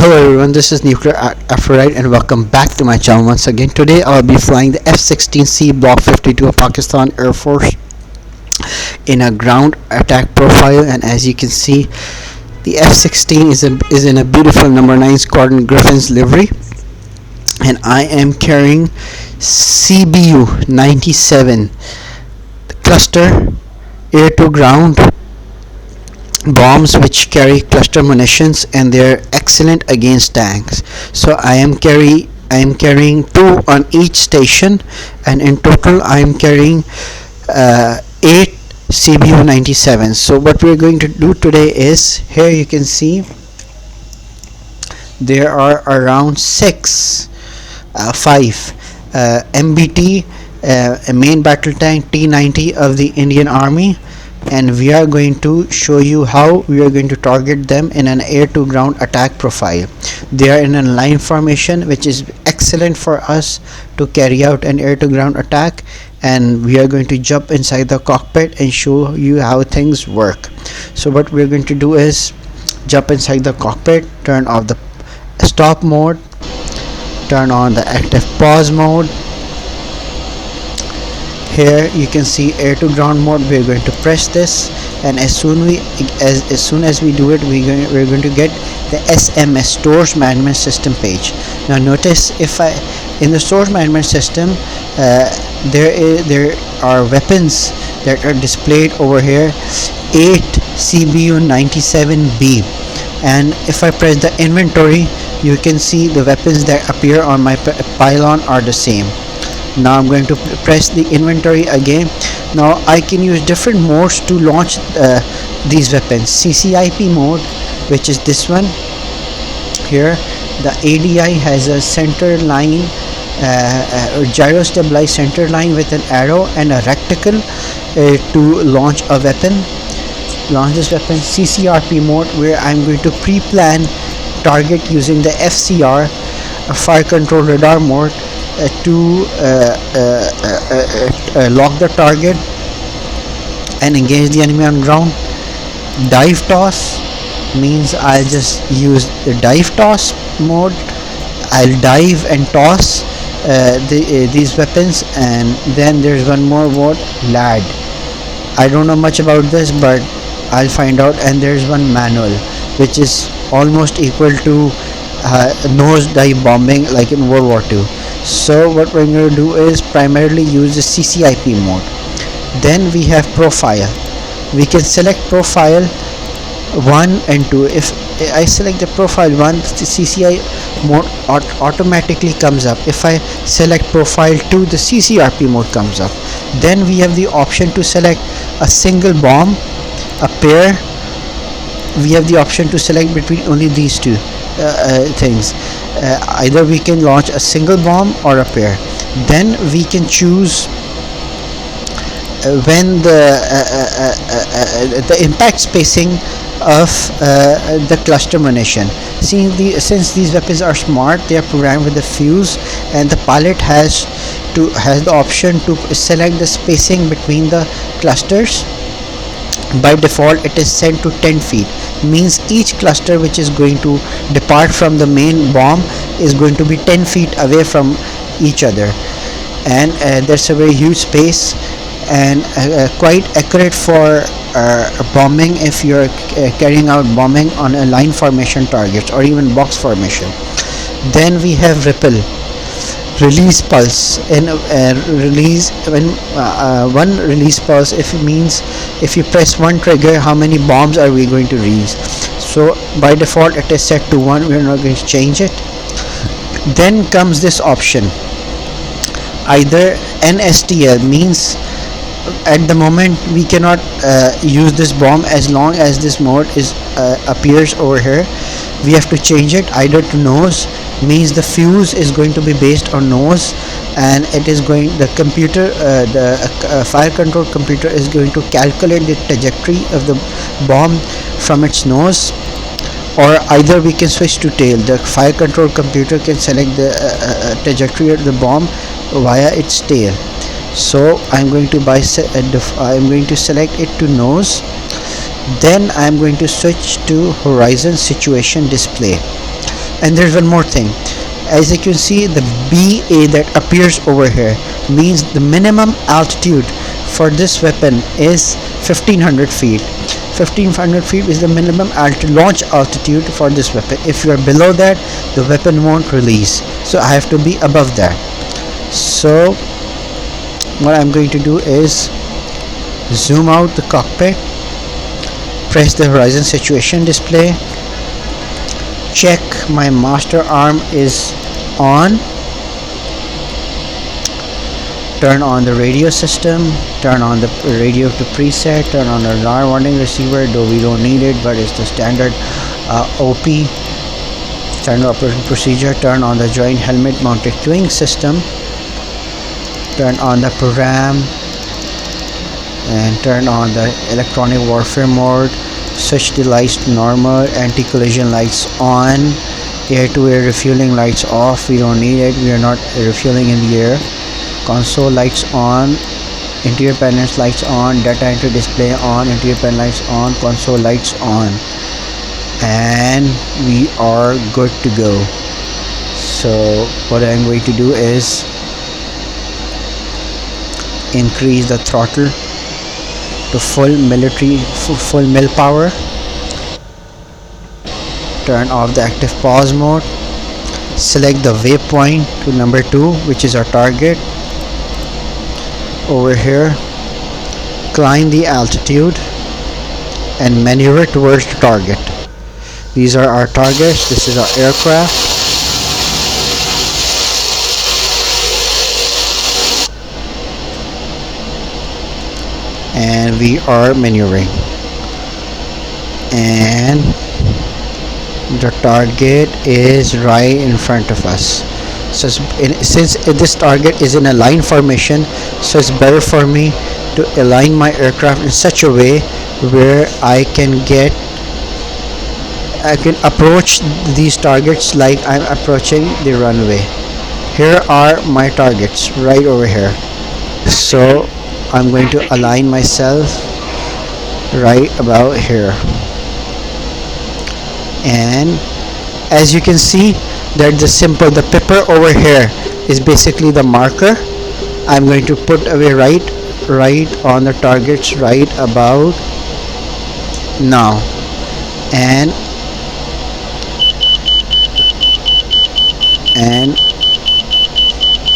Hello everyone, this is Nuclear Aphrodite and welcome back to my channel once again. Today I'll be flying the F-16C Block 52 of Pakistan Air Force in a ground attack profile, and as you can see, the F-16 is in a beautiful number 9 Squadron Griffin's livery, and I am carrying CBU-97 cluster air-to-ground bombs which carry cluster munitions, and they're excellent against tanks. So I am carrying two on each station, and in total I am carrying 8 CBU-97. So what we're going to do today is, here you can see there are around 5 MBT main battle tank T-90 of the Indian Army, and we are going to show you how we are going to target them in an air-to-ground attack profile. They are in a line formation, which is excellent for us to carry out an air-to-ground attack, and we are going to jump inside the cockpit and show you how things work. So what we are going to do is jump inside the cockpit, turn off the stop mode, turn on the active pause mode. Here you can see air to ground mode. We're going to press this, and as soon as we do it, we're going to get the SMS Stores Management System page. Now notice, in the Stores Management System, there are weapons that are displayed over here, 8 CBU-97B, and if I press the inventory, you can see the weapons that appear on my pylon are the same. Now I'm going to press the inventory again. Now I can use different modes to launch these weapons. CCIP mode, which is this one here. The ADI has a center line, gyro stabilized center line with an arrow and a reticle to launch a weapon. Launch this weapon. CCRP mode, where I'm going to pre-plan target using the FCR, a fire control radar mode, to lock the target and engage the enemy on ground. Dive toss means I'll just use the dive toss mode. I'll dive and toss these weapons, and then there's one more mode, LAD. I don't know much about this, but I'll find out. And there's one manual, which is almost equal to nose dive bombing like in World War II. So what we're going to do is primarily use the CCIP mode. Then we have profile. We can select profile 1 and 2. If I select the profile 1, the CCI mode automatically comes up. If I select profile 2, the CCRP mode comes up. Then we have the option to select a single bomb, a pair. We have the option to select between only these two things. Either we can launch a single bomb or a pair. Then we can choose when the impact spacing of the cluster munition. Since these weapons are smart, they are programmed with the fuse, and the pilot has the option to select the spacing between the clusters. By default, it is set to 10 feet. Means each cluster which is going to depart from the main bomb is going to be 10 feet away from each other, and there's a very huge space, and quite accurate for bombing if you're carrying out bombing on a line formation targets or even box formation. Then we have ripple, release pulse, and release when one release pulse, if you press one trigger, how many bombs are we going to release. So by default it is set to 1. we're not going to change it. Then comes this option, either NSTL, means at the moment we cannot use this bomb as long as this mode appears over here. We have to change it either to nose, means the fuse is going to be based on nose, and it is going, the computer, the fire control computer is going to calculate the trajectory of the bomb from its nose. Or either we can switch to tail. The fire control computer can select the trajectory of the bomb via its tail. So I'm going to select it to nose. Then I'm going to switch to horizon situation display, And there's one more thing. As you can see, the BA that appears over here means the minimum altitude for this weapon is 1500 feet. 1500 feet is the minimum launch altitude for this weapon. If you are below that, the weapon won't release. So I have to be above that. So what I'm going to do is zoom out the cockpit, press the horizon situation display, check my master arm is on, turn on the radio system, turn on the radio to preset, turn on the alarm warning receiver, though we don't need it, but it's the standard OP, standard operating procedure. Turn on the joint helmet mounted twin system, turn on the program, and turn on the electronic warfare mode. Switch the lights to normal, anti-collision lights on, air-to-air refueling lights off, we don't need it, we are not refueling in the air. Console lights on, interior panels lights on, data entry display on, interior panel lights on, console lights on, and we are good to go. So what I'm going to do is increase the throttle to full mil power, turn off the active pause mode, select the waypoint to number 2, which is our target. Over here, climb the altitude and maneuver towards the target. These are our targets. This is our aircraft. And we are maneuvering, and the target is right in front of us. So since this target is in a line formation, so it's better for me to align my aircraft in such a way where I can approach these targets like I'm approaching the runway. Here are my targets right over here. So I'm going to align myself right about here, and as you can see that the pepper over here is basically the marker. I'm going to put away right on the targets right about now, and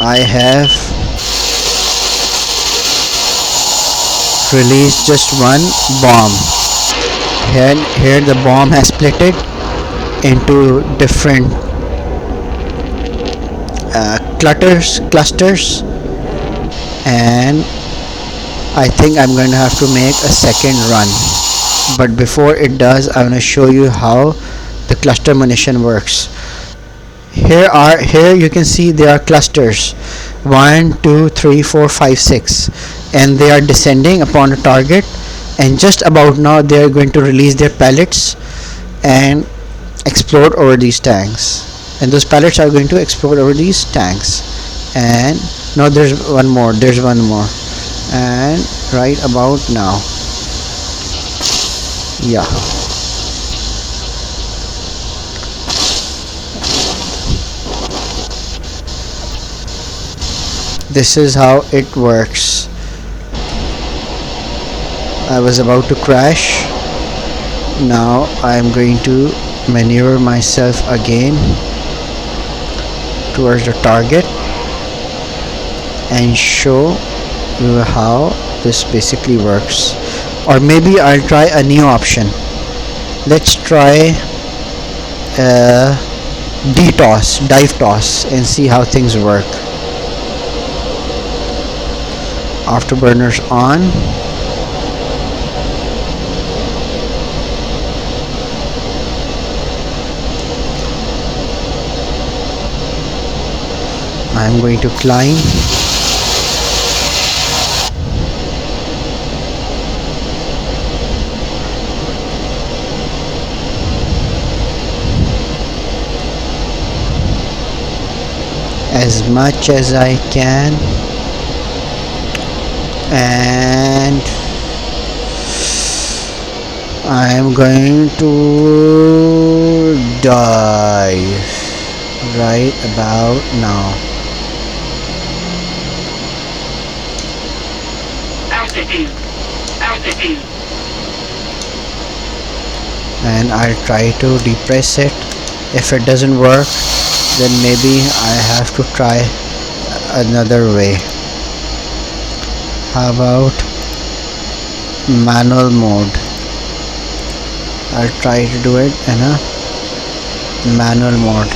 I have released just one bomb. Here the bomb has split it into different clusters, and I think I'm going to have to make a second run. But before it does, I'm going to show you how the cluster munition works. Here you can see there are clusters 1, 2, 3, 4, 5, 6, and they are descending upon a target, and just about now they are going to release their pellets and explode over these tanks, and those pellets are going to explode over these tanks. And now there's one more, and right about now, yeah, this is how it works. I was about to crash. Now I'm going to maneuver myself again towards the target and show you how this basically works. Or maybe I'll try a new option. Let's try dive toss, and see how things work. Afterburners on. I'm going to climb. As much as I can, and I am going to die right about now. Altitude. Altitude. And I'll try to depress it. If it doesn't work, then maybe I have to try another way. How about manual mode? I'll try to do it in a manual mode.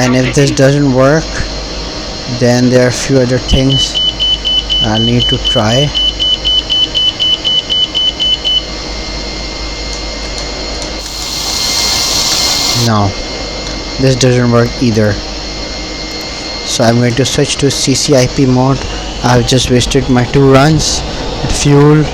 And if this doesn't work, then there are a few other things I need to try. No, this doesn't work either. So I'm going to switch to CCIP mode. I've just wasted my 2 runs, fuel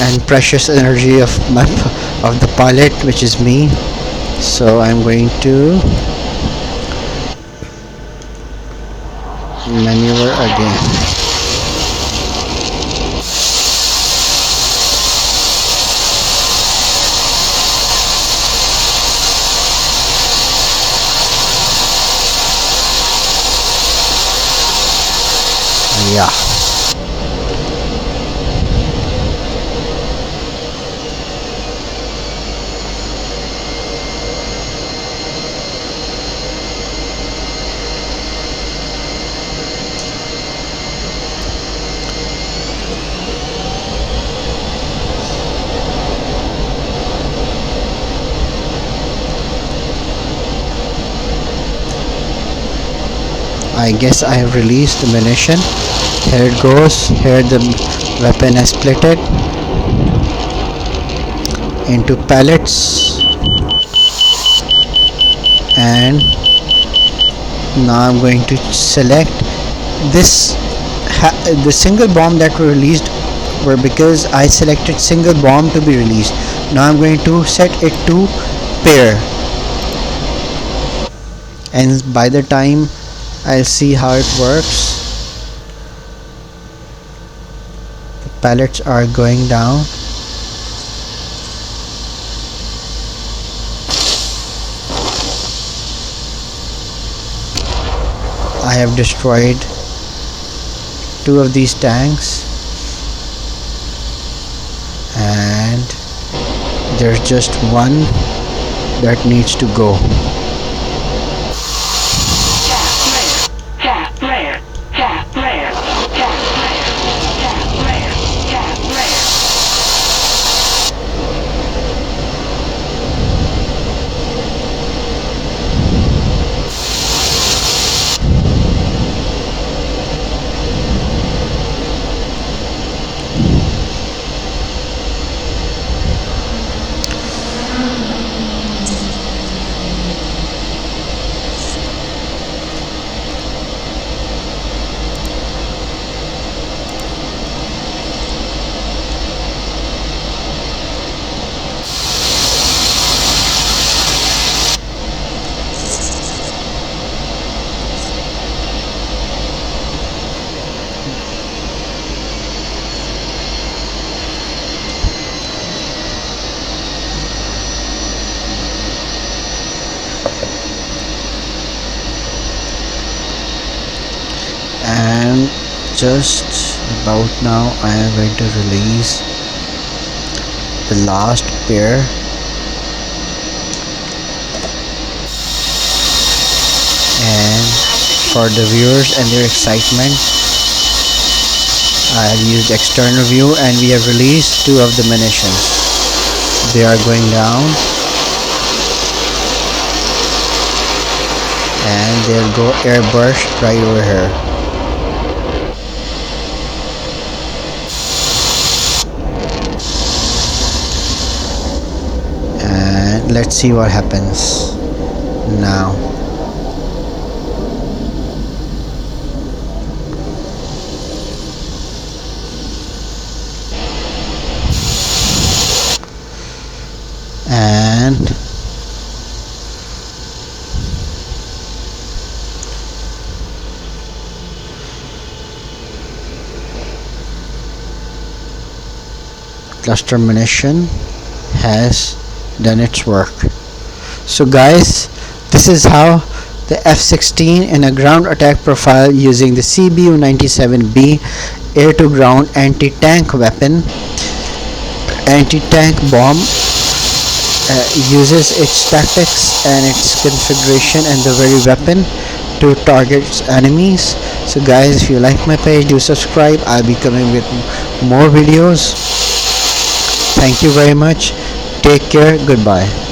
and precious energy of the pilot, which is me. So I'm going to maneuver again. Yeah. I guess I have released the munition. Here it goes. Here the weapon is splitted into pellets, and now I'm going to select this. The single bomb that were released were because I selected single bomb to be released. Now I'm going to set it to pair, and by the time I'll see how it works. The pellets are going down. I have destroyed 2 of these tanks, and there's just 1 that needs to go. And just about now I am going to release the last pair. And for the viewers and their excitement, I have used external view and we have released 2 of the munitions. They are going down and they'll go airburst right over here. let's see what happens now. And cluster munition has done its work. So guys, this is how the F-16 in a ground attack profile using the CBU-97B air-to-ground anti-tank weapon, anti-tank bomb, uses its tactics and its configuration and the very weapon to target its enemies. So guys, if you like my page, do subscribe. I'll be coming with more videos. Thank you very much. Take care. Goodbye.